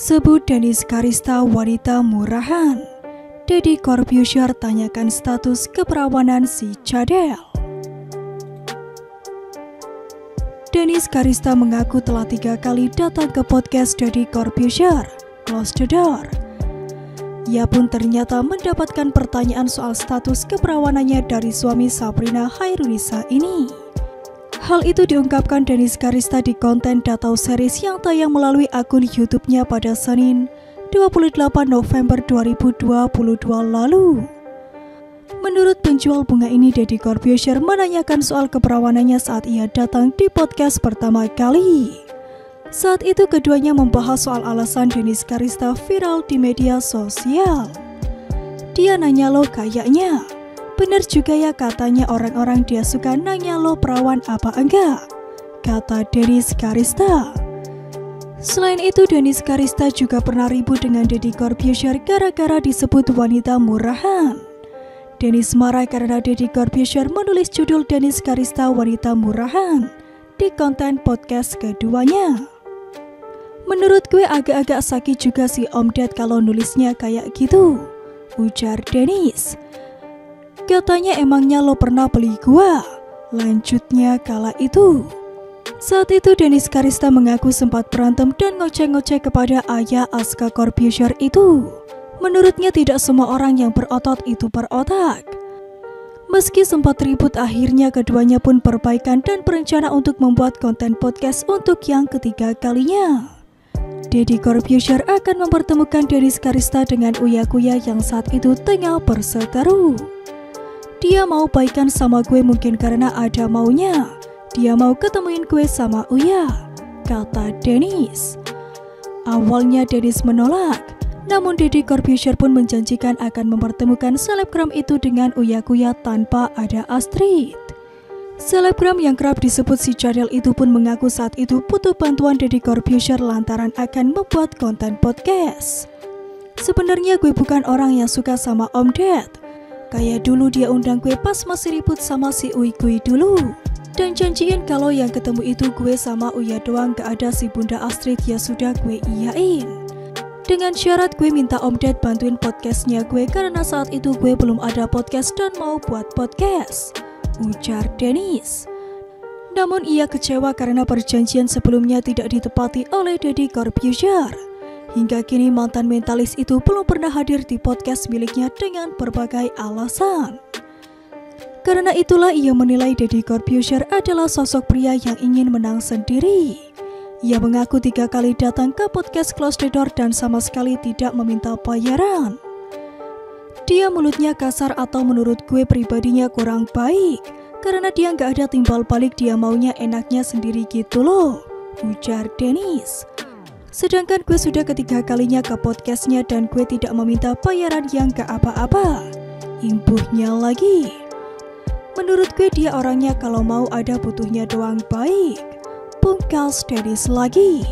Sebut Dennis Karista wanita murahan. Deddy Corbuzier tanyakan status keperawanan si cadel. Dennis Karista mengaku telah 3 kali datang ke podcast Deddy Corbuzier, Close the Door. Ia pun ternyata mendapatkan pertanyaan soal status keperawanannya dari suami Sabrina Hairunisa ini. Hal itu diungkapkan Dennis Karista di konten Datau Series yang tayang melalui akun YouTube-nya pada Senin 28 November 2022 lalu. Menurut penjual bunga ini, Deddy Corbuzier menanyakan soal keperawanannya saat ia datang di podcast pertama kali. Saat itu keduanya membahas soal alasan Dennis Karista viral di media sosial. Dia nanya, "Lo kayaknya bener juga ya katanya orang-orang dia suka nanya lo perawan apa enggak," kata Dennis Karista. Selain itu, Dennis Karista juga pernah ribut dengan Deddy Corbuzier gara-gara disebut wanita murahan. Dennis marah karena Deddy Corbuzier menulis judul Dennis Karista wanita murahan di konten podcast keduanya. "Menurut gue agak-agak sakit juga si Om Ded kalau nulisnya kayak gitu," ujar Dennis. "Katanya emangnya lo pernah beli gua?" lanjutnya kala itu. Saat itu Dennis Karista mengaku sempat berantem dan ngoceh-ngoceh kepada ayah Aska Corbuzier itu. Menurutnya tidak semua orang yang berotot itu berotak. Meski sempat ribut, akhirnya keduanya pun perbaikan dan berencana untuk membuat konten podcast untuk yang ketiga kalinya. Deddy Corbuzier akan mempertemukan Dennis Karista dengan Uya Kuya yang saat itu tengah berseteru. "Dia mau baikan sama gue mungkin karena ada maunya. Dia mau ketemuin gue sama Uya," kata Dennis. Awalnya Dennis menolak, namun Deddy Corbuzier pun menjanjikan akan mempertemukan selebgram itu dengan Uya Kuya tanpa ada Astrid. Selebgram yang kerap disebut si cadel itu pun mengaku saat itu butuh bantuan Deddy Corbuzier lantaran akan membuat konten podcast. "Sebenarnya gue bukan orang yang suka sama Om Ded. Kayak dulu dia undang gue pas masih ribut sama si Uy Kuy dulu. Dan janjiin kalau yang ketemu itu gue sama Uya doang, gak ada si Bunda Astrid, ya sudah gue iyain. Dengan syarat gue minta Om Ded bantuin podcastnya gue karena saat itu gue belum ada podcast dan mau buat podcast," ujar Dennis. Namun ia kecewa karena perjanjian sebelumnya tidak ditepati oleh Deddy Corbuzier. Hingga kini mantan mentalis itu belum pernah hadir di podcast miliknya dengan berbagai alasan. Karena itulah ia menilai Deddy Corbuzier adalah sosok pria yang ingin menang sendiri. Ia mengaku 3 kali datang ke podcast Close the Door dan sama sekali tidak meminta bayaran. "Dia mulutnya kasar atau menurut gue pribadinya kurang baik. Karena dia gak ada timbal balik, dia maunya enaknya sendiri gitu loh," ujar Dennis. "Sedangkan gue sudah ketiga kalinya ke podcastnya dan gue tidak meminta bayaran yang gak apa-apa," imbuhnya lagi. "Menurut gue dia orangnya kalau mau ada butuhnya doang baik," pungkas Dennis lagi.